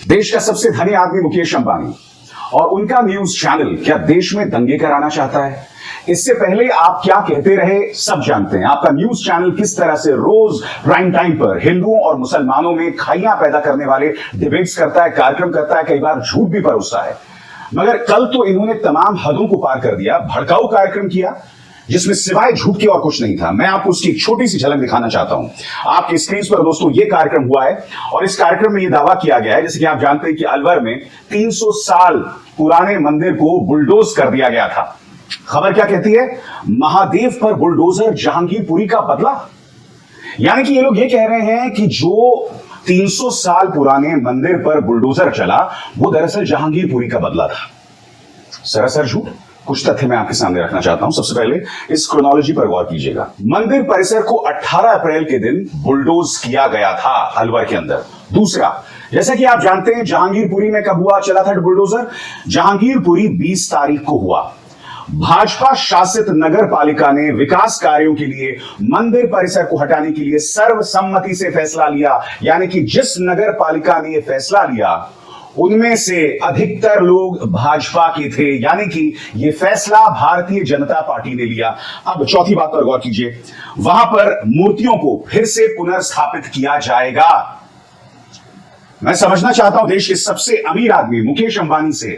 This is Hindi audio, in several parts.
देश का सबसे धनी आदमी मुकेश अंबानी और उनका न्यूज चैनल क्या देश में दंगे कराना चाहता है? इससे पहले आप क्या कहते रहे सब जानते हैं। आपका न्यूज चैनल किस तरह से रोज प्राइम टाइम पर हिंदुओं और मुसलमानों में खाइयां पैदा करने वाले डिबेट्स करता है, कार्यक्रम करता है, कई बार झूठ भी परोसता है। मगर कल तो इन्होंने तमाम हदों को पार कर दिया, भड़काऊ कार्यक्रम किया जिसमें सिवाय झूठ के और कुछ नहीं था। मैं आपको उसकी एक छोटी सी झलक दिखाना चाहता हूं। आपकी स्क्रीन पर दोस्तों ये कार्यक्रम हुआ है और इस कार्यक्रम में ये दावा किया गया है, जैसे कि आप जानते हैं कि अलवर में 300 साल पुराने मंदिर को बुलडोज कर दिया गया था। खबर क्या कहती है? महादेव पर बुलडोजर, जहांगीरपुरी का बदला। यानी कि ये लोग ये कह रहे हैं कि जो 300 साल पुराने मंदिर पर बुलडोजर चला वो दरअसल जहांगीरपुरी का बदला था। सरासर झूठ। कुछ तथ्य मैं आपके सामने रखना चाहता हूं। सबसे पहले इस क्रोनोलॉजी पर गौर कीजिएगा। मंदिर परिसर को 18 अप्रैल के दिन बुलडोज किया गया था अलवर के अंदर। दूसरा, जैसा कि आप जानते हैं जहांगीरपुरी में कब हुआ चला था बुलडोजर? जहांगीरपुरी 20 तारीख को हुआ। भाजपा शासित नगर पालिका ने विकास कार्यों के लिए मंदिर परिसर को हटाने के लिए सर्वसम्मति से फैसला लिया। यानी कि जिस नगर पालिका ने यह फैसला लिया उनमें से अधिकतर लोग भाजपा के थे, यानी कि यह फैसला भारतीय जनता पार्टी ने लिया। अब चौथी बात पर गौर कीजिए, वहां पर मूर्तियों को फिर से पुनर्स्थापित किया जाएगा। मैं समझना चाहता हूं देश के सबसे अमीर आदमी मुकेश अंबानी से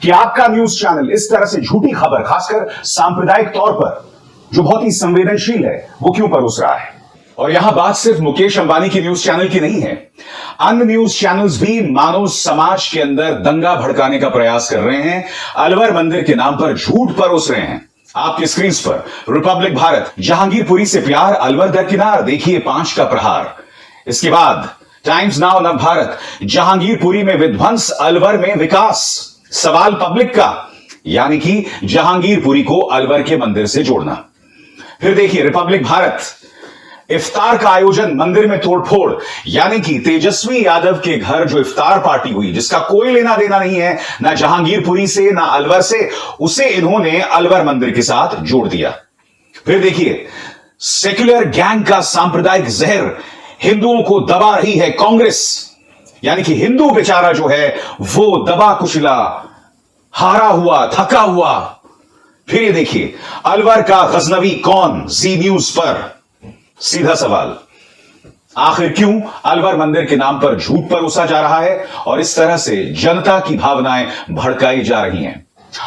कि आपका न्यूज चैनल इस तरह से झूठी खबर, खासकर सांप्रदायिक तौर पर जो बहुत ही संवेदनशील है, वो क्यों परोस रहा है। और यहां बात सिर्फ मुकेश अंबानी की न्यूज चैनल की नहीं है, अन्य न्यूज चैनल्स भी मानव समाज के अंदर दंगा भड़काने का प्रयास कर रहे हैं, अलवर मंदिर के नाम पर झूठ परोस रहे हैं। आपकी स्क्रीन पर रिपब्लिक भारत, जहांगीरपुरी से प्यार, अलवर दरकिनार, देखिए 5 का प्रहार। इसके बाद टाइम्स नाउ नव भारत, जहांगीरपुरी में विध्वंस, अलवर में विकास। सवाल पब्लिक का, यानी कि जहांगीरपुरी को अलवर के मंदिर से जोड़ना। फिर देखिए रिपब्लिक भारत, इफ्तार का आयोजन, मंदिर में तोड़फोड़, यानी कि तेजस्वी यादव के घर जो इफ्तार पार्टी हुई जिसका कोई लेना देना नहीं है ना जहांगीरपुरी से ना अलवर से, उसे इन्होंने अलवर मंदिर के साथ जोड़ दिया। फिर देखिए सेक्युलर गैंग का सांप्रदायिक जहर हिंदुओं को दबा रही है कांग्रेस, यानी कि हिंदू बेचारा जो है वो दबा कुचला, हारा हुआ, थका हुआ। फिर ये देखिए अलवर का गजनवी कौन, जी न्यूज पर। सीधा सवाल, आखिर क्यों अलवर मंदिर के नाम पर झूठ परोसा जा रहा है और इस तरह से जनता की भावनाएं भड़काई जा रही हैं?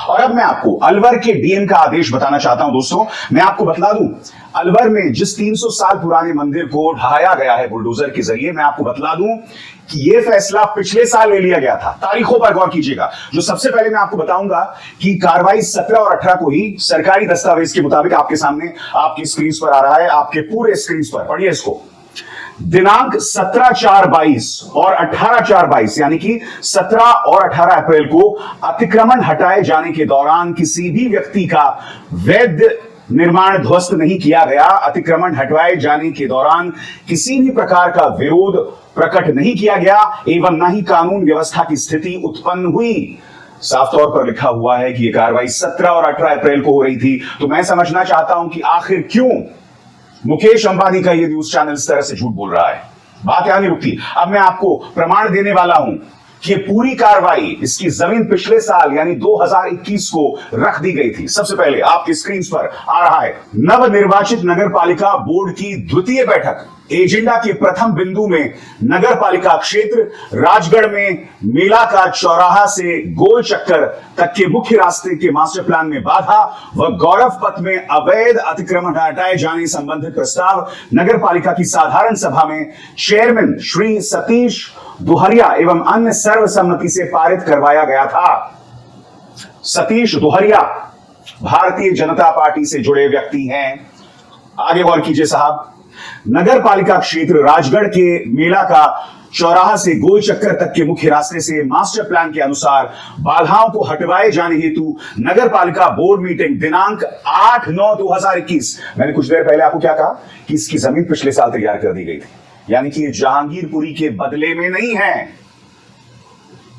और अब मैं आपको अलवर के डीएम का आदेश बताना चाहता हूं। दोस्तों मैं आपको बतला दूं, अलवर में जिस 300 साल पुराने मंदिर को ढाया गया है बुलडोजर के जरिए, मैं आपको बतला दूं कि यह फैसला पिछले साल ले लिया गया था। तारीखों पर गौर कीजिएगा। जो सबसे पहले मैं आपको बताऊंगा कि कार्रवाई 17 और 18 को ही सरकारी दस्तावेज के मुताबिक आपके सामने आपकी स्क्रीन पर आ रहा है, आपके पूरे स्क्रीन पर पढ़िए इसको। दिनांक 17/4/22 और 18/4/22 यानी कि 17 और 18 अप्रैल को अतिक्रमण हटाए जाने के दौरान किसी भी व्यक्ति का वैध निर्माण ध्वस्त नहीं किया गया। अतिक्रमण हटवाए जाने के दौरान किसी भी प्रकार का विरोध प्रकट नहीं किया गया एवं न ही कानून व्यवस्था की स्थिति उत्पन्न हुई। साफ तौर पर लिखा हुआ है कि यह कार्रवाई 17 और 18 अप्रैल को हो रही थी। तो मैं समझना चाहता हूं कि आखिर क्यों मुकेश अंबानी का यह न्यूज चैनल इस तरह से झूठ बोल रहा है। बात यहां नहीं रुकती। अब मैं आपको प्रमाण देने वाला हूं कि पूरी कार्रवाई, इसकी जमीन पिछले साल यानी 2021 को रख दी गई थी। सबसे पहले आपकी स्क्रीन पर आ रहा है नवनिर्वाचित नगर पालिका बोर्ड की द्वितीय बैठक। एजेंडा के प्रथम बिंदु में नगर पालिका क्षेत्र राजगढ़ में मेला का चौराहा से गोल चक्कर तक के मुख्य रास्ते के मास्टर प्लान में बाधा व गौरव पथ में अवैध अतिक्रमण हटाए जाने संबंधित प्रस्ताव नगर पालिका की साधारण सभा में चेयरमैन श्री सतीश दुहरिया एवं अन्य सर्वसम्मति से पारित करवाया गया था। सतीश दुहरिया भारतीय जनता पार्टी से जुड़े व्यक्ति हैं। आगे गौर कीजिए साहब, नगर पालिका क्षेत्र राजगढ़ के मेला का चौराहा से गोल चक्कर तक के मुख्य रास्ते से मास्टर प्लान के अनुसार बाधाओं को हटवाए जाने हेतु नगर पालिका बोर्ड मीटिंग दिनांक 8/9/2021। मैंने कुछ देर पहले आपको क्या कहा कि इसकी जमीन पिछले साल तैयार कर दी गई थी, यानी कि ये जहांगीरपुरी के बदले में नहीं है।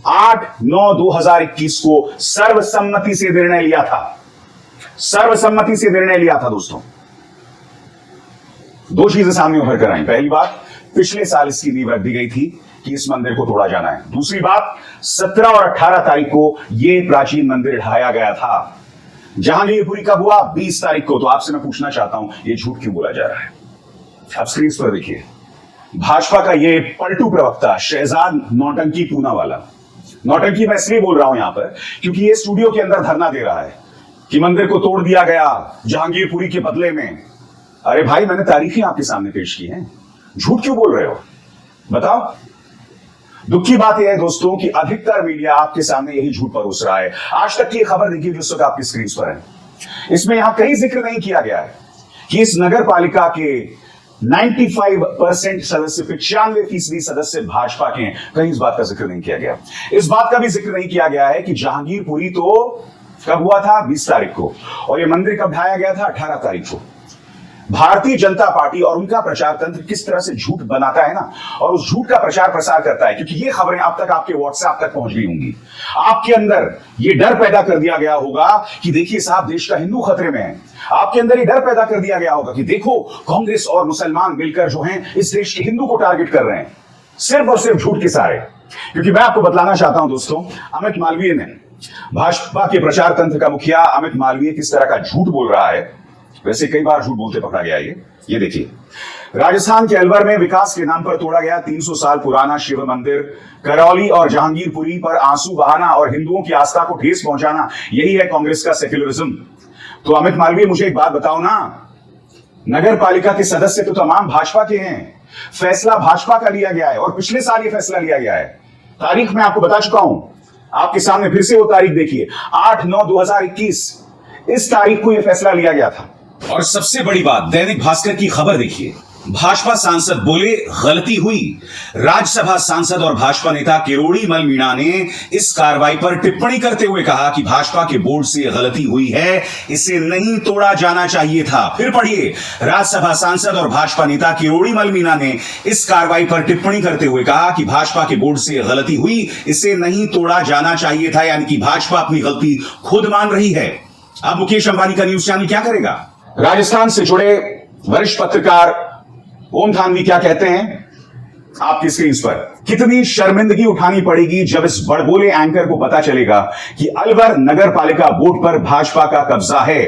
8/9/2021 को सर्वसम्मति से निर्णय लिया था। सर्वसम्मति से निर्णय लिया था दोस्तों। दो चीजें सामने उभर कर आई। पहली बात, पिछले साल इसकी नींव रख दी गई थी, कि इस मंदिर को तोड़ा जाना है। दूसरी बात, 17 और 18 तारीख को यह प्राचीन मंदिर ढाया गया था। जहांगीरपुरी कब हुआ? 20 तारीख को। तो आपसे मैं पूछना चाहता हूं, यह झूठ क्यों बोला जा रहा है? आप स्क्रीन पर देखिए, भाजपा का ये पलटू प्रवक्ता शहजाद नौटंकी पूनावाला, नौटंकी मैं इसलिए बोल रहा हूं यहां पर क्योंकि ये स्टूडियो के अंदर धरना दे रहा है कि मंदिर को तोड़ दिया गया जहांगीरपुरी के बदले में। अरे भाई, मैंने तारीखें आपके सामने पेश की हैं, झूठ क्यों बोल रहे हो? बताओ। दुख की बात यह है दोस्तों कि अधिकतर मीडिया आपके सामने यही झूठ परोस रहा है। आज तक की खबर देखिए जो इस वक्त आपकी स्क्रीन पर है, इसमें यहां कहीं जिक्र नहीं किया गया है कि इस नगर पालिका के 95% सदस्य, 95% सदस्य भाजपा के हैं। कहीं इस बात का जिक्र नहीं किया गया। इस बात का भी जिक्र नहीं किया गया है कि जहांगीरपुरी तो कब हुआ था? 20 तारीख को, और यह मंदिर कब ढाया गया था? 18 तारीख को। भारतीय जनता पार्टी और उनका प्रचार तंत्र किस तरह से झूठ बनाता है ना, और उस झूठ का प्रचार प्रसार करता है, क्योंकि ये खबरें अब तक आपके व्हाट्सएप तक पहुंच गई होंगी। आपके अंदर ये डर पैदा कर दिया गया होगा कि देखिए साहब, देश का हिंदू खतरे में है। आपके अंदर ये डर पैदा कर दिया गया होगा कि देखो, कांग्रेस और मुसलमान मिलकर जो हैं इस देश के हिंदू को टारगेट कर रहे हैं, सिर्फ और सिर्फ झूठ के सहारे। क्योंकि मैं आपको बतलाना चाहता हूं दोस्तों, अमित मालवीय ने, भाजपा के प्रचार तंत्र का मुखिया अमित मालवीय किस तरह का झूठ बोल रहा है। वैसे कई बार झूठ बोलते पकड़ा गया ये देखिए, राजस्थान के अलवर में विकास के नाम पर तोड़ा गया 300 साल पुराना शिव मंदिर। करौली और जहांगीरपुरी पर आंसू बहाना और हिंदुओं की आस्था को ठेस पहुंचाना, यही है कांग्रेस का सेक्युलरिज्म। तो अमित मालवीय, मुझे एक बात बताओ ना, नगर पालिका के सदस्य तो तमाम भाजपा के हैं, फैसला भाजपा का लिया गया है, और पिछले साल ये फैसला लिया गया है। तारीख मैं आपको बता चुका हूं, आपके सामने फिर से वो तारीख देखिए, 8/9/2021, इस तारीख को यह फैसला लिया गया था। और सबसे बड़ी बात, दैनिक भास्कर की खबर देखिए, भाजपा सांसद बोले गलती हुई। राज्यसभा सांसद और भाजपा नेता किरोड़ी मल मीणा ने इस कार्रवाई पर टिप्पणी करते हुए कहा कि भाजपा के बोर्ड से गलती हुई है, इसे नहीं तोड़ा जाना चाहिए था। फिर पढ़िए, राज्यसभा सांसद और भाजपा नेता किरोड़ी मल मीणा ने इस कार्रवाई पर टिप्पणी करते हुए कहा कि भाजपा के बोर्ड से गलती हुई, इसे नहीं तोड़ा जाना चाहिए था। यानी कि भाजपा अपनी गलती खुद मान रही है। अब मुकेश अंबानी का न्यूज चैनल क्या करेगा? राजस्थान से जुड़े वरिष्ठ पत्रकार ओम थानवी क्या कहते हैं आपकी स्क्रीन पर? कितनी शर्मिंदगी उठानी पड़ेगी जब इस बड़बोले एंकर को पता चलेगा कि अलवर नगर पालिका बोर्ड पर भाजपा का कब्जा है।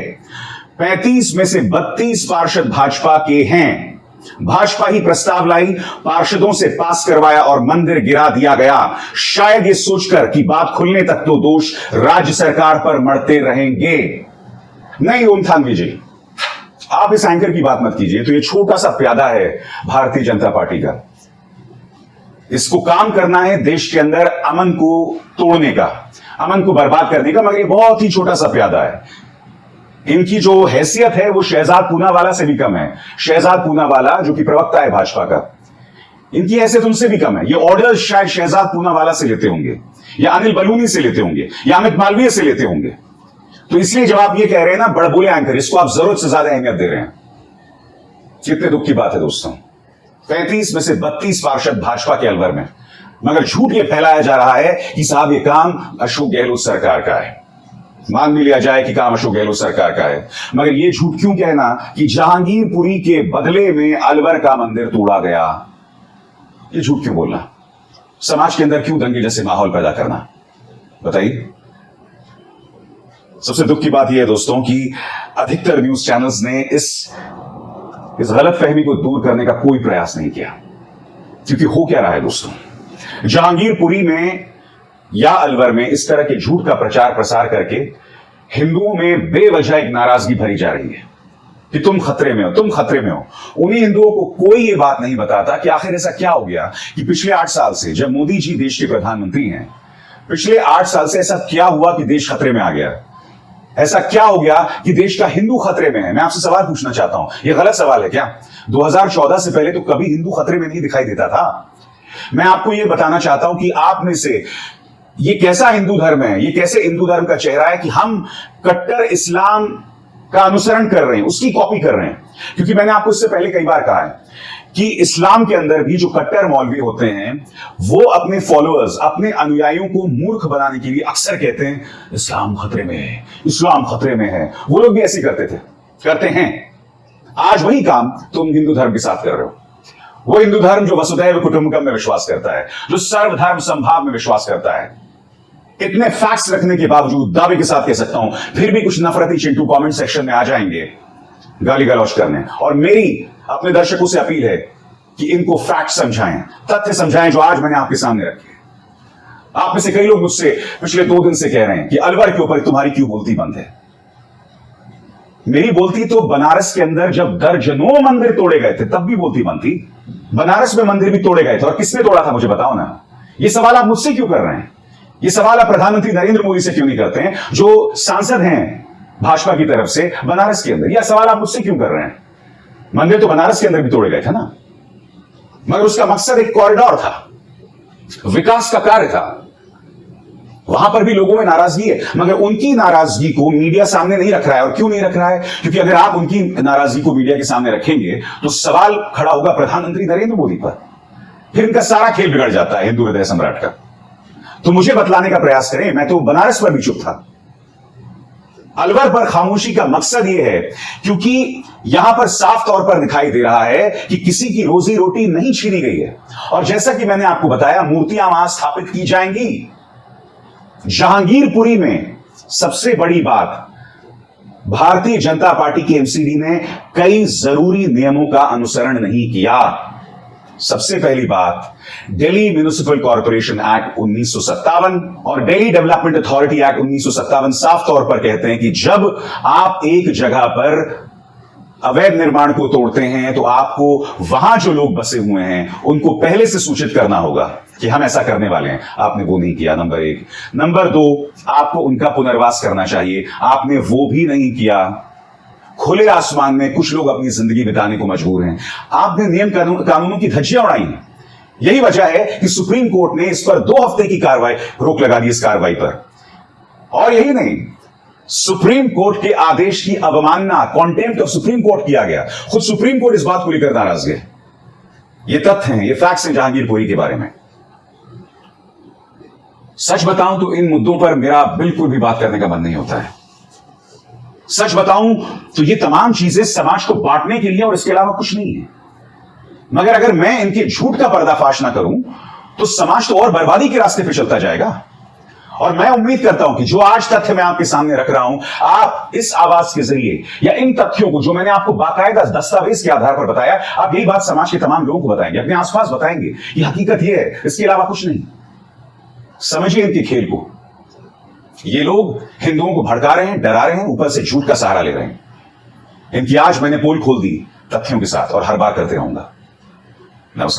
35 में से 32 पार्षद भाजपा के हैं। भाजपा ही प्रस्ताव लाई, पार्षदों से पास करवाया और मंदिर गिरा दिया गया, शायद ये सोचकर कि बात खुलने तक तो दोष राज्य सरकार पर मढ़ते रहेंगे। नहीं ओम थानवी जी, आप इस एंकर की बात मत कीजिए। तो ये छोटा सा प्यादा है भारतीय जनता पार्टी का, इसको काम करना है देश के अंदर अमन को तोड़ने का, अमन को बर्बाद करने का, मगर ये बहुत ही छोटा सा प्यादा है। इनकी जो हैसियत है वो शहजाद पूनावाला से भी कम है। शहजाद पूनावाला जो कि प्रवक्ता है भाजपा का, इनकी हैसियत उनसे भी कम है। ये ऑर्डर शायद शहजाद पूनावाला से लेते होंगे, या अनिल बलूनी से लेते होंगे, या अमित मालवीय से लेते होंगे। तो इसलिए जब आप ये कह रहे हैं ना बड़बोले एंकर, इसको आप जरूरत से ज्यादा अहमियत दे रहे हैं। कितने दुख की बात है दोस्तों, 35 में से 32 पार्षद भाजपा के अलवर में, मगर झूठ ये फैलाया जा रहा है कि साहब ये काम अशोक गहलोत सरकार का है। मान भी लिया जाए कि काम अशोक गहलोत सरकार का है, मगर ये झूठ क्यों कहना कि जहांगीरपुरी के बदले में अलवर का मंदिर तोड़ा गया? ये झूठ क्यों बोलना? समाज के अंदर क्यों दंगे जैसे माहौल पैदा करना? बताइए। सबसे दुख की बात यह है दोस्तों कि अधिकतर न्यूज चैनल्स ने इस गलत फहमी को दूर करने का कोई प्रयास नहीं किया। क्योंकि हो क्या रहा है दोस्तों, जहांगीरपुरी में या अलवर में इस तरह के झूठ का प्रचार प्रसार करके हिंदुओं में बेवजह एक नाराजगी भरी जा रही है कि तुम खतरे में हो, तुम खतरे में हो। उन्हीं हिंदुओं को कोई ये बात नहीं बताता कि आखिर ऐसा क्या हो गया कि पिछले 8 साल से, जब मोदी जी देश के प्रधानमंत्री हैं, पिछले 8 साल से ऐसा क्या हुआ कि देश खतरे में आ गया? ऐसा क्या हो गया कि देश का हिंदू खतरे में है? मैं आपसे सवाल पूछना चाहता हूं, यह गलत सवाल है क्या? 2014 से पहले तो कभी हिंदू खतरे में नहीं दिखाई देता था। मैं आपको यह बताना चाहता हूं कि आप में से ये कैसा हिंदू धर्म है, ये कैसे हिंदू धर्म का चेहरा है कि हम कट्टर इस्लाम का अनुसरण कर रहे हैं, उसकी कॉपी कर रहे हैं। क्योंकि मैंने आपको इससे पहले कई बार कहा है कि इस्लाम के अंदर भी जो कट्टर मौलवी होते हैं वो अपने फॉलोअर्स, अपने अनुयायियों को मूर्ख बनाने के लिए अक्सर कहते हैं इस्लाम खतरे में है, इस्लाम खतरे में है। वो लोग भी ऐसे करते थे, करते हैं। आज वही काम तुम हिंदू धर्म के साथ कर रहे हो। वो हिंदू धर्म जो वसुधैव कुटुंबकम में विश्वास करता है, जो सर्वधर्म संभाव में विश्वास करता है। इतने फैक्ट्स रखने के बावजूद दावे के साथ कह सकता हूं, फिर भी कुछ नफरती चिंटू कमेंट सेक्शन में आ जाएंगे गाली गलौज करने। और मेरी अपने दर्शकों से अपील है कि इनको फैक्ट समझाएं, तथ्य समझाएं जो आज मैंने आपके सामने रखे। आप में से कई लोग मुझसे पिछले 2 दिन से कह रहे हैं कि अलवर के ऊपर तुम्हारी क्यों बोलती बंद है। मेरी बोलती तो बनारस के अंदर जब दर्जनों मंदिर तोड़े गए थे तब भी बोलती बंद थी। बनारस में मंदिर भी तोड़े गए थे, और किसने तोड़ा था मुझे बताओ ना। ये सवाल आप मुझसे क्यों कर रहे हैं? ये सवाल आप प्रधानमंत्री नरेंद्र मोदी से क्यों नहीं करते हैं, जो सांसद हैं भाजपा की तरफ से बनारस के अंदर? यह सवाल आप मुझसे क्यों कर रहे हैं? मंदिर तो बनारस के अंदर भी तोड़े गए थे ना, मगर उसका मकसद एक कॉरिडोर था, विकास का कार्य था। वहां पर भी लोगों में नाराजगी है, मगर उनकी नाराजगी को मीडिया सामने नहीं रख रहा है। और क्यों नहीं रख रहा है? क्योंकि अगर आप उनकी नाराजगी को मीडिया के सामने रखेंगे तो सवाल खड़ा होगा प्रधानमंत्री नरेंद्र मोदी पर। फिर इनका सारा खेल बिगड़ जाता है हिंदू हृदय सम्राट का। तो मुझे बतलाने का प्रयास करें, मैं तो बनारस पर भी चुप था। अलवर पर खामोशी का मकसद यह है क्योंकि यहां पर साफ तौर पर दिखाई दे रहा है कि किसी की रोजी रोटी नहीं छीनी गई है। और जैसा कि मैंने आपको बताया, मूर्तियां वहां स्थापित की जाएंगी। जहांगीरपुरी में सबसे बड़ी बात, भारतीय जनता पार्टी की एमसीडी ने कई जरूरी नियमों का अनुसरण नहीं किया। सबसे पहली बात, दिल्ली म्युनिसिपल कॉर्पोरेशन एक्ट 1957 और दिल्ली डेवलपमेंट अथॉरिटी एक्ट 1957 साफ तौर पर कहते हैं कि जब आप एक जगह पर अवैध निर्माण को तोड़ते हैं तो आपको वहां जो लोग बसे हुए हैं उनको पहले से सूचित करना होगा कि हम ऐसा करने वाले हैं। आपने वो नहीं किया, नंबर 1। नंबर 2, आपको उनका पुनर्वास करना चाहिए, आपने वो भी नहीं किया। खुले आसमान में कुछ लोग अपनी जिंदगी बिताने को मजबूर हैं, आपने नियम कानूनों की धज्जियां उड़ाई। यही वजह है कि सुप्रीम कोर्ट ने इस पर 2 हफ्ते की कार्रवाई रोक लगा दी इस कार्रवाई पर। और यही नहीं, सुप्रीम कोर्ट के आदेश की अवमानना, कॉन्टेम्प्ट ऑफ सुप्रीम कोर्ट किया गया। खुद सुप्रीम कोर्ट इस बात को लेकर नाराज है। ये तथ्य हैं, ये फैक्ट्स हैं जहांगीरपुरी के बारे में। सच बताऊं तो इन मुद्दों पर मेरा बिल्कुल भी बात करने का मन नहीं होता है। सच बताऊं तो ये तमाम चीजें समाज को बांटने के लिए और इसके अलावा कुछ नहीं है। मगर अगर मैं इनके झूठ का पर्दाफाश ना करूं तो समाज तो और बर्बादी के रास्ते पर चलता जाएगा। और मैं उम्मीद करता हूं कि जो आज तथ्य मैं आपके सामने रख रहा हूं, आप इस आवाज के जरिए या इन तथ्यों को जो मैंने आपको बाकायदा दस्तावेज के आधार पर बताया, आप यही बात समाज के तमाम लोगों को बताएंगे, अपने आसपास बताएंगे। ये हकीकत ये है, इसके अलावा कुछ नहीं। समझिए इनके खेल को। ये लोग हिंदुओं को भड़का रहे हैं, डरा रहे हैं, ऊपर से झूठ का सहारा ले रहे हैं। इनकी आज मैंने पोल खोल दी तथ्यों के साथ, और हर बार करते रहूंगा। नमस्कार।